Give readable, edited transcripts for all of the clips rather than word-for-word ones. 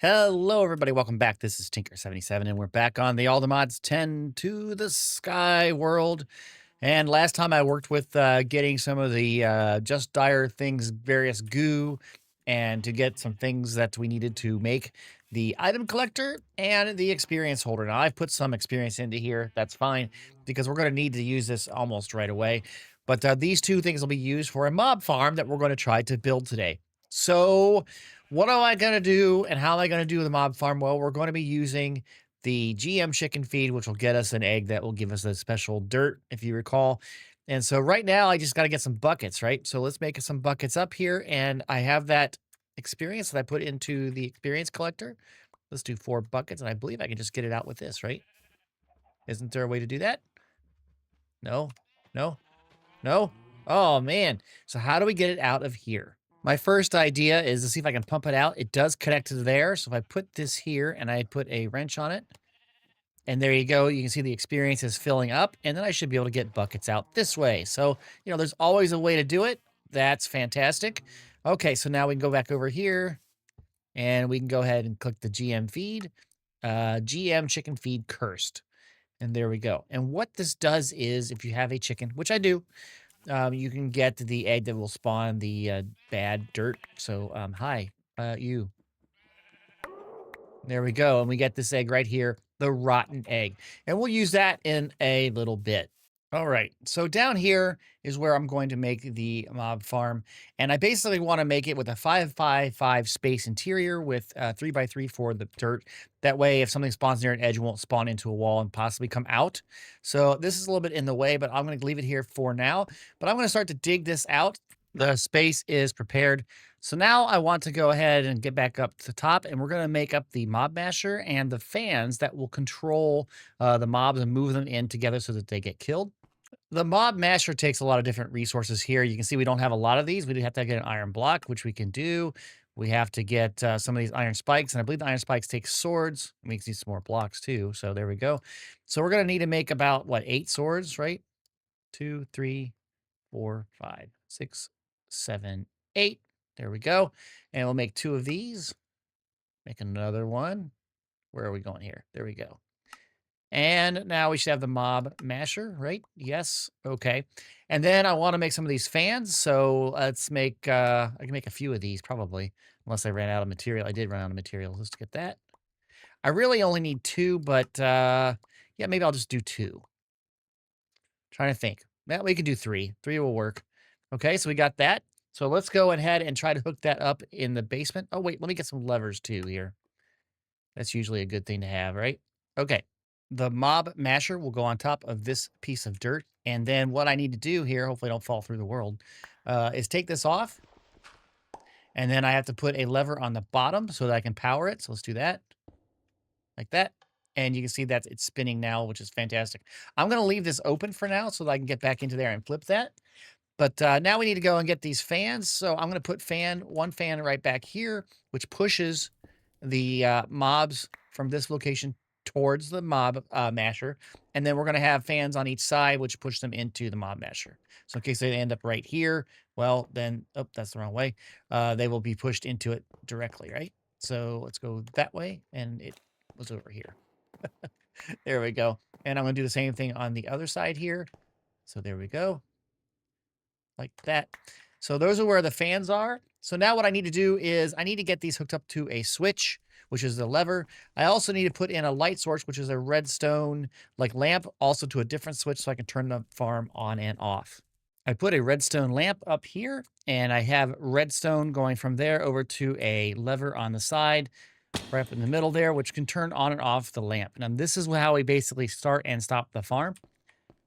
Hello, everybody. Welcome back. This is Tinker77, and we're back on the All the Mods 10 to the Sky world. And last time I worked with getting some of the Just Dire things, various goo, and to get some things that we needed to make the item collector and the experience holder. Now, I've put some experience into here. That's fine, because we're going to need to use this almost right away. But these two things will be used for a mob farm that we're going to try to build today. So what am I going to do and how am I going to do the mob farm? Well, we're going to be using the GM chicken feed, which will get us an egg that will give us a special dirt, if you recall. And so right now I just got to get some buckets, right? So let's make some buckets up here. And I have that experience that I put into the experience collector. Let's do 4 buckets. And I believe I can just get it out with this, right? Isn't there a way to do that? No, no, no. Oh, man. So how do we get it out of here? My first idea is to see if I can pump it out. It does connect to there. So if I put this here and I put a wrench on it, and there you go. You can see the experience is filling up, and then I should be able to get buckets out this way. So, there's always a way to do it. That's fantastic. Okay, so now we can go back over here, and we can go ahead and click the GM feed, GM chicken feed cursed. And there we go. And what this does is if you have a chicken, which I do, you can get the egg that will spawn the bad dirt. So, hi, you. There we go. And we get this egg right here, the rotten egg. And we'll use that in a little bit. All right. So down here is where I'm going to make the mob farm. And I basically want to make it with a 5x5 space interior with 3x3 for the dirt. That way, if something spawns near an edge, it won't spawn into a wall and possibly come out. So this is a little bit in the way, but I'm going to leave it here for now. But I'm going to start to dig this out. The space is prepared. So now I want to go ahead and get back up to the top, and we're going to make up the mob masher and the fans that will control the mobs and move them in together so that they get killed. The mob masher takes a lot of different resources here. You can see we don't have a lot of these. We do have to get an iron block, which we can do. We have to get some of these iron spikes, and I believe the iron spikes take swords. It makes these some more blocks too. So there we go. So we're going to need to make about, what, 8 swords, right? 2, 3, 4, 5, 6, 7, 8. There we go. And we'll make 2 of these. Make another one. Where are we going here? There we go. And now we should have the mob masher, right? Yes. Okay. And then I want to make some of these fans. So let's make, I can make a few of these probably, unless I ran out of material. I did run out of material. Let's get that. I really only need 2, but yeah, maybe I'll just do 2. Trying to think. Well, we could do 3. 3 will work. Okay, so we got that. So let's go ahead and try to hook that up in the basement. Oh, wait, let me get some levers too here. That's usually a good thing to have, right? Okay. The mob masher will go on top of this piece of dirt. And then what I need to do here, hopefully I don't fall through the world, is take this off. And then I have to put a lever on the bottom so that I can power it. So let's do that. Like that. And you can see that it's spinning now, which is fantastic. I'm going to leave this open for now so that I can get back into there and flip that. But now we need to go and get these fans. So I'm going to put one fan right back here, which pushes the mobs from this location towards the mob masher. And then we're going to have fans on each side, which push them into the mob masher. So in case they end up right here, well, then, oh, that's the wrong way. They will be pushed into it directly, right? So let's go that way. And it was over here. There we go. And I'm going to do the same thing on the other side here. So there we go. Like that. So those are where the fans are. So now what I need to do is I need to get these hooked up to a switch, which is the lever. I also need to put in a light source, which is a redstone like lamp, also to a different switch so I can turn the farm on and off. I put a redstone lamp up here, and I have redstone going from there over to a lever on the side, right up in the middle there, which can turn on and off the lamp. Now, this is how we basically start and stop the farm.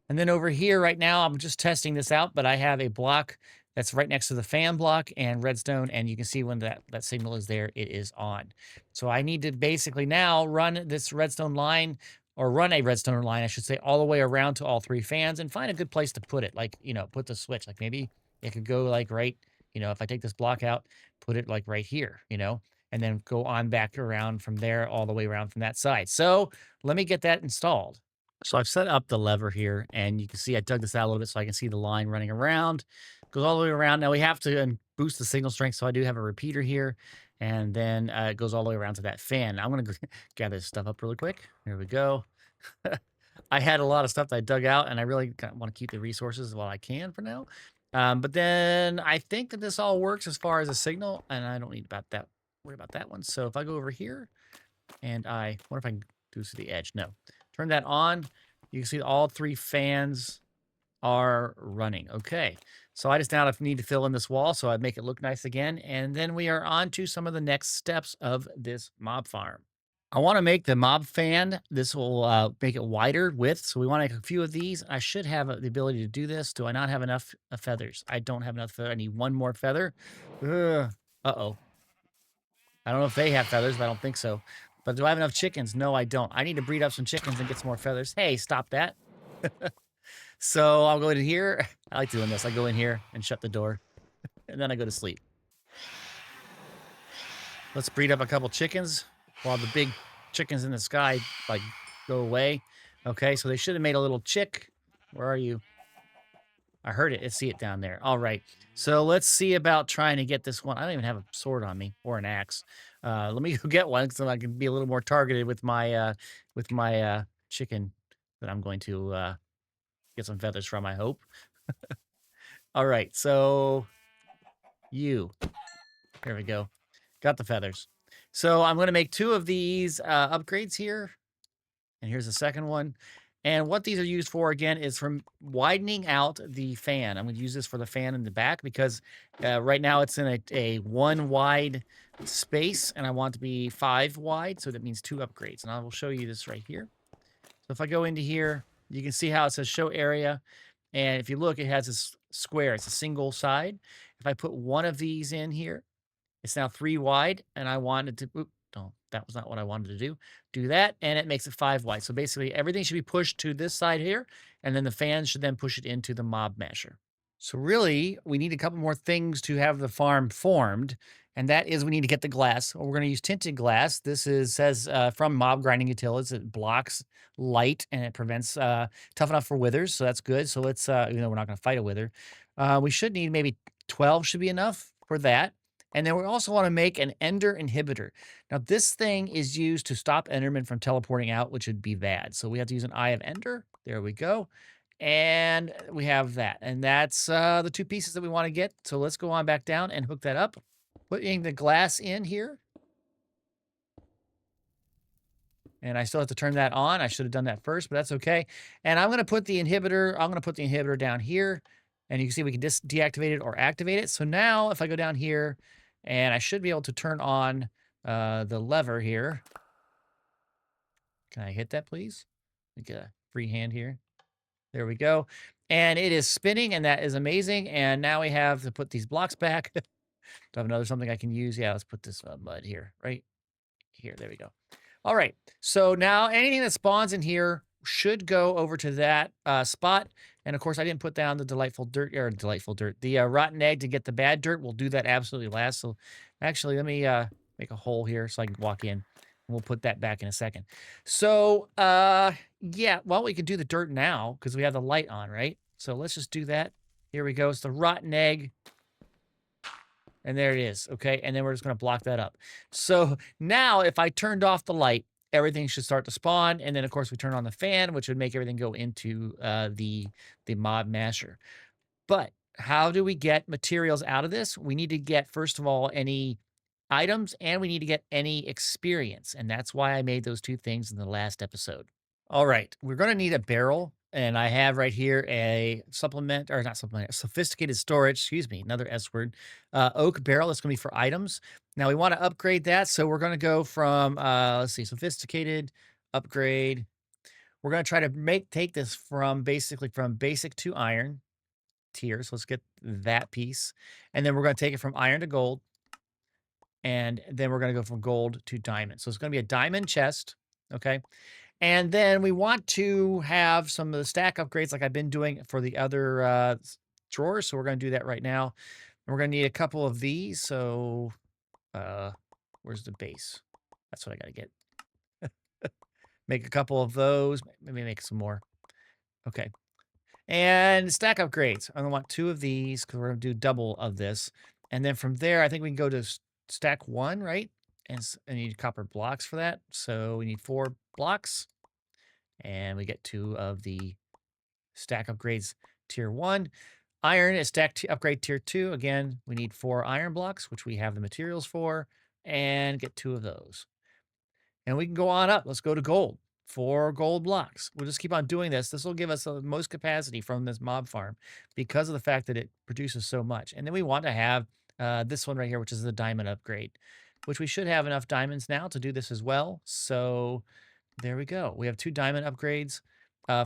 And then over here right now, I'm just testing this out, but I have a block that's right next to the fan block and redstone. And you can see when that signal is there, it is on. So I need to basically now run this redstone line, or run a redstone line, I should say, all the way around to all 3 fans and find a good place to put it. Like, put the switch, like maybe it could go like right, if I take this block out, put it like right here, and then go on back around from there all the way around from that side. So let me get that installed. So I've set up the lever here, and you can see I dug this out a little bit so I can see the line running around. Goes all the way around. Now we have to boost the signal strength, so I do have a repeater here. And then it goes all the way around to that fan. I'm going to gather this stuff up really quick. Here we go. I had a lot of stuff that I dug out, and I really want to keep the resources while I can for now. But then I think that this all works as far as a signal, and I don't need about that worry about that one. So if I go over here and I wonder if I can do this to the edge. No. Turn that on. You can see all 3 fans are running. Okay. So I just now need to fill in this wall so I make it look nice again. And then we are on to some of the next steps of this mob farm. I want to make the mob fan. This will make it wider width. So we want to make a few of these. I should have the ability to do this. Do I not have enough feathers? I don't have enough feather. I need one more feather. Ugh. Uh-oh. I don't know if they have feathers, but I don't think so. But do I have enough chickens? No, I don't. I need to breed up some chickens and get some more feathers. Hey, stop that. So I'll go in here. I like doing this. I go in here and shut the door, and then I go to sleep. Let's breed up a couple chickens while the big chickens in the sky, like, go away. Okay, so they should have made a little chick. Where are you? I heard it. I see it down there. All right. So let's see about trying to get this one. I don't even have a sword on me or an axe. Let me go get one so I can be a little more targeted with my chicken that I'm going to get some feathers from, I hope. All right. So here we go. Got the feathers. So I'm going to make 2 of these upgrades here. And here's the second one. And what these are used for, again, is from widening out the fan. I'm going to use this for the fan in the back because right now it's in a 1 wide space, and I want it to be 5 wide, so that means 2 upgrades. And I will show you this right here. So if I go into here, you can see how it says show area. And if you look, it has this square. It's a single side. If I put one of these in here, it's now 3 wide, and I wanted to, no, that was not what I wanted to do. Do that, and it makes it 5 wide. So basically, everything should be pushed to this side here, and then the fans should then push it into the mob masher. So really, we need a couple more things to have the farm formed, and that is we need to get the glass. We're going to use tinted glass. This says from Mob Grinding Utilities. It blocks light, and it prevents tough enough for withers, so that's good. So let's, even though we're not going to fight a wither, we should need maybe 12 should be enough for that. And then we also want to make an ender inhibitor. Now, this thing is used to stop endermen from teleporting out, which would be bad. So we have to use an eye of ender. There we go. And we have that. And that's the 2 pieces that we want to get. So let's go on back down and hook that up. Putting the glass in here. And I still have to turn that on. I should have done that first, but that's okay. And I'm going to put the inhibitor down here. And you can see we can just deactivate it or activate it. So now if I go down here, and I should be able to turn on the lever here. Can I hit that, please? Let me get a free hand here. There we go. And it is spinning, and that is amazing. And now we have to put these blocks back. Do I have another something I can use? Yeah, let's put this mud here, right here. There we go. All right. So now anything that spawns in here should go over to that spot. And of course, I didn't put down the the rotten egg to get the bad dirt. We'll do that absolutely last. So actually, let me make a hole here so I can walk in. We'll put that back in a second. So, yeah, well, we can do the dirt now because we have the light on, right? So let's just do that. Here we go. It's the rotten egg. And there it is, okay? And then we're just going to block that up. So now if I turned off the light, everything should start to spawn. And then, of course, we turn on the fan, which would make everything go into the mob masher. But how do we get materials out of this? We need to get, first of all, any items, and we need to get any experience. And that's why I made those 2 things in the last episode. All right, we're going to need a barrel. And I have right here a sophisticated storage, excuse me, another S word, oak barrel. That's going to be for items. Now we want to upgrade that. So we're going to go from, let's see, sophisticated, upgrade. We're going to try to take this from basic to iron tier. So let's get that piece. And then we're going to take it from iron to gold. And then we're going to go from gold to diamond. So it's going to be a diamond chest. Okay. And then we want to have some of the stack upgrades like I've been doing for the other drawers. So we're going to do that right now. And we're going to need a couple of these. So where's the base? That's what I got to get. Make a couple of those. Maybe make some more. Okay. And stack upgrades. I'm going to want 2 of these because we're going to do double of this. And then from there, I think we can go to stack 1, right? And you need copper blocks for that. So we need 4 blocks, and we get 2 of the stack upgrades tier 1. Iron is upgrade tier 2. Again, we need 4 iron blocks, which we have the materials for, and get 2 of those. And we can go on up. Let's go to gold. 4 gold blocks. We'll just keep on doing this. This will give us the most capacity from this mob farm because of the fact that it produces so much. And then we want to have this one right here, which is the diamond upgrade, which we should have enough diamonds now to do this as well. So there we go. We have 2 diamond upgrades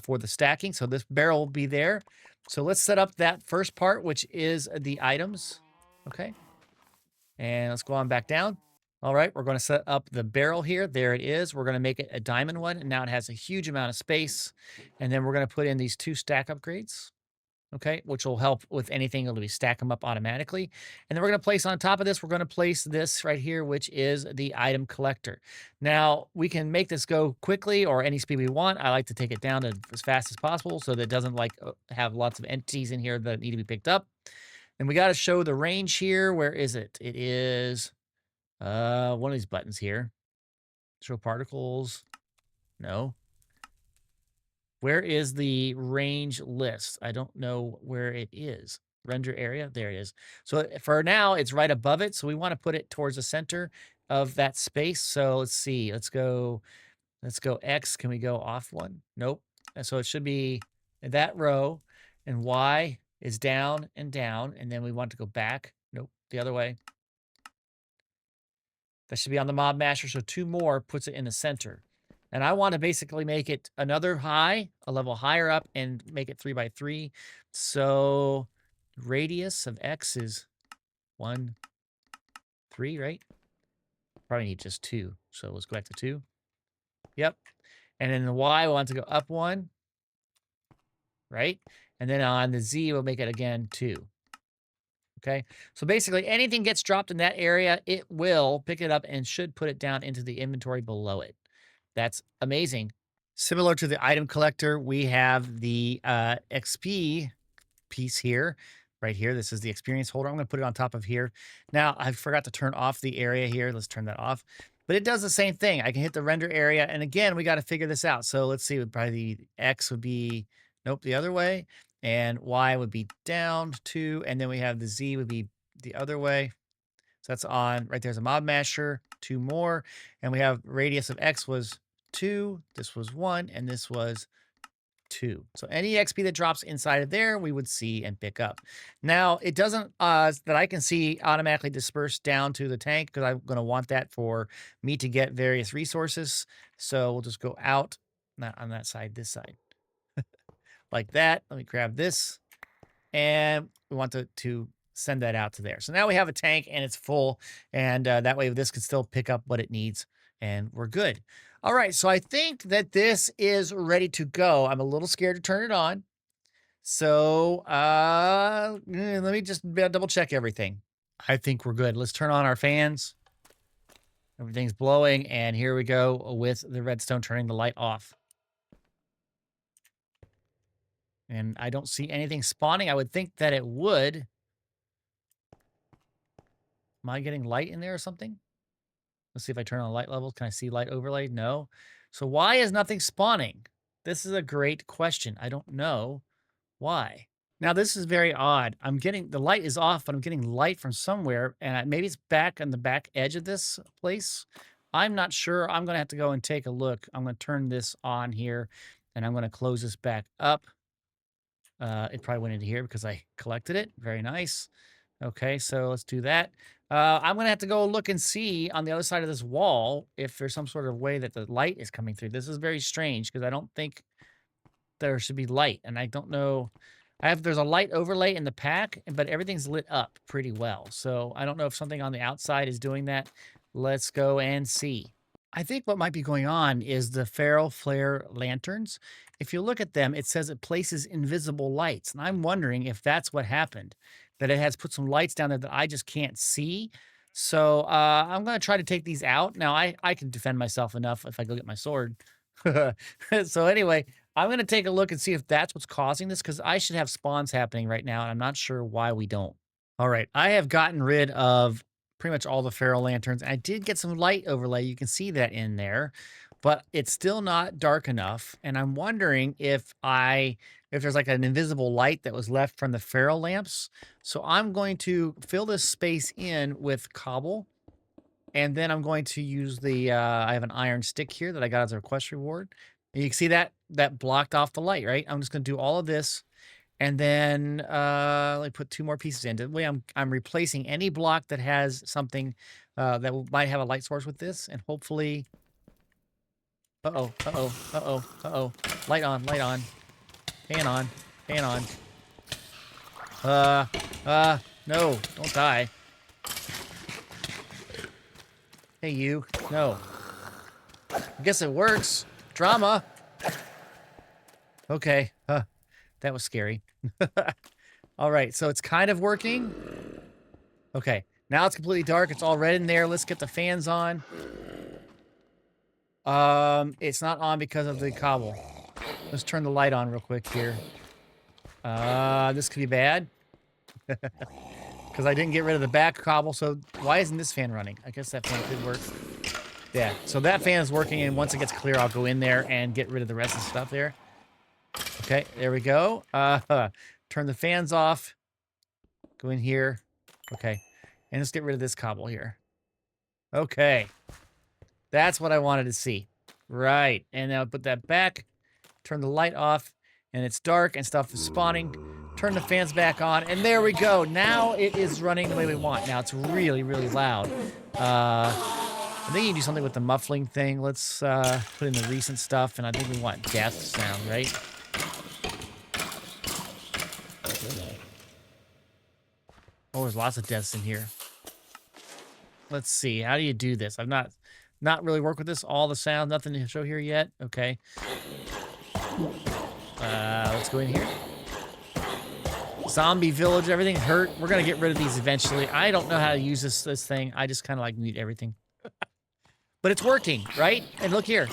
for the stacking. So this barrel will be there. So let's set up that first part, which is the items. Okay. And let's go on back down. All right, we're going to set up the barrel here. There it is. We're going to make it a diamond one. And now it has a huge amount of space. And then we're going to put in these 2 stack upgrades. Okay, which will help with anything. It'll be stack them up automatically. And then we're going to place on top of this, we're going to place this right here, which is the item collector. Now, we can make this go quickly or any speed we want. I like to take it down to as fast as possible so that it doesn't like have lots of entities in here that need to be picked up. And we got to show the range here. Where is it? It is one of these buttons here. Show particles. No. Where is the range list? I don't know where it is. Render area. There it is. So for now, it's right above it. So we want to put it towards the center of that space. So let's see. Let's go X. Can we go off one? Nope. And so it should be that row, and Y is down and down. And then we want to go back. Nope. The other way. That should be on the mob masher. So 2 more puts it in the center. And I want to basically make it another high, a level higher up, and make it 3 by 3. So radius of X is 1, 3, right? Probably need just 2. So let's go back to 2. Yep. And then the Y, we want to go up 1, right? And then on the Z, we'll make it again 2. Okay. So basically anything gets dropped in that area, it will pick it up and should put it down into the inventory below it. That's amazing. Similar to the item collector, we have the XP piece here, right here. This is the experience holder. I'm going to put it on top of here. Now, I forgot to turn off the area here. Let's turn that off. But it does the same thing. I can hit the render area. And again, we got to figure this out. So let's see. Probably the X would be, nope, the other way. And Y would be down 2. And then we have the Z would be the other way. So that's on, right there's a mob masher, 2 more. And we have radius of X was 2, this was 1, and this was 2. So any XP that drops inside of there, we would see and pick up. Now, it doesn't, that I can see, automatically disperse down to the tank because I'm going to want that for me to get various resources. So we'll just go out, not on that side, this side. Like that. Let me grab this. And we want to send that out to there. So now we have a tank and it's full. And that way this can still pick up what it needs. And we're good. All right, so I think that this is ready to go. I'm a little scared to turn it on. So let me just double check everything. I think we're good. Let's turn on our fans. Everything's blowing, and here we go with the redstone turning the light off. And I don't see anything spawning. I would think that it would. Am I getting light in there or something? Let's see if I turn on light levels. Can I see light overlay? No. So why is nothing spawning? This is a great question. I don't know why. Now, this is very odd. I'm getting, the light is off, but I'm getting light from somewhere, and maybe it's back on the back edge of this place. I'm not sure. I'm going to have to go and take a look. I'm going to turn this on here, and I'm going to close this back up. It probably went into here because I collected it. Very nice. Okay, so let's do that. I'm going to have to go look and see on the other side of this wall if there's some sort of way that the light is coming through. This is very strange because I don't think there should be light. And I don't know. There's a light overlay in the pack, but everything's lit up pretty well. So I don't know if something on the outside is doing that. Let's go and see. I think what might be going on is the feral flare lanterns. If you look at them, it says it places invisible lights. And I'm wondering if that's what happened, that it has put some lights down there that I just can't see. So I'm going to try to take these out. Now, I can defend myself enough if I go get my sword. So anyway, I'm going to take a look and see if that's what's causing this, because I should have spawns happening right now, and I'm not sure why we don't. All right, I have gotten rid of pretty much all the ferro lanterns. I did get some light overlay. You can see that in there, but it's still not dark enough. And I'm wondering if there's like an invisible light that was left from the ferro lamps. So I'm going to fill this space in with cobble. And then I'm going to use I have an iron stick here that I got as a request reward. And you can see that blocked off the light, right? I'm just going to do all of this. And then let me put 2 more pieces in. The way I'm replacing any block that has something might have a light source with this, and hopefully, light on, fan on, fan on. No, don't die. Hey you, no. I guess it works. Drama. Okay. That was scary. All right, so it's kind of working. Okay, now it's completely dark. It's all red in there. Let's get the fans on. It's not on because of the cobble. Let's turn the light on real quick here. This could be bad. Because I didn't get rid of the back cobble, so why isn't this fan running? I guess that fan could work. Yeah, so that fan is working, and once it gets clear, I'll go in there and get rid of the rest of the stuff there. Okay, there we go. Turn the fans off. Go in here. Okay. And let's get rid of this cobble here. Okay. That's what I wanted to see. Right. And now put that back. Turn the light off. And it's dark and stuff is spawning. Turn the fans back on. And there we go. Now it is running the way we want. Now it's really, really loud. I think you can do something with the muffling thing. Let's put in the recent stuff. And I think we want death sound, right? Oh, there's lots of deaths in here. Let's see. How do you do this? I've not really worked with this. All the sound, nothing to show here yet. Okay. Let's go in here. Zombie village, everything hurt. We're gonna get rid of these eventually. I don't know how to use this thing. I just kind of like mute everything. But it's working, right? And look here.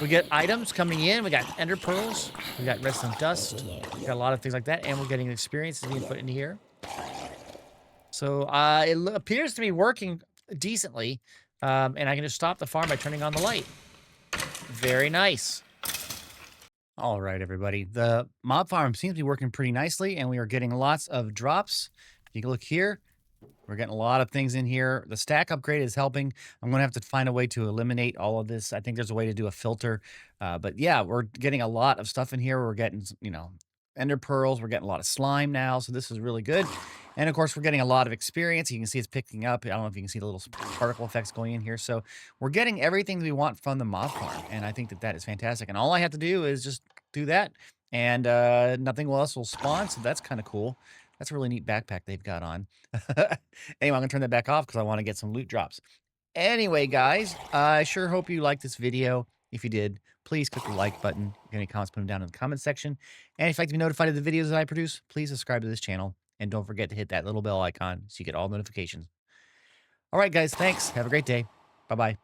We get items coming in. We got ender pearls. We got redstone dust. We got a lot of things like that. And we're getting experience being put into here. So it appears to be working decently. And I can just stop the farm by turning on the light. Very nice. All right, everybody. The mob farm seems to be working pretty nicely, and we are getting lots of drops. You can look here. We're getting a lot of things in here. The stack upgrade is helping. I'm going to have to find a way to eliminate all of this. I think there's a way to do a filter. But yeah, we're getting a lot of stuff in here. We're getting, ender pearls. We're getting a lot of slime now. So this is really good. And of course, we're getting a lot of experience. You can see it's picking up. I don't know if you can see the little particle effects going in here. So we're getting everything that we want from the mob farm. And I think that is fantastic. And all I have to do is just do that. And nothing else will spawn. So that's kind of cool. That's a really neat backpack they've got on. Anyway, I'm going to turn that back off because I want to get some loot drops. Anyway, guys, I sure hope you liked this video. If you did, please click the like button. If you have any comments, put them down in the comments section. And if you'd like to be notified of the videos that I produce, please subscribe to this channel. And don't forget to hit that little bell icon so you get all notifications. All right, guys, thanks. Have a great day. Bye-bye.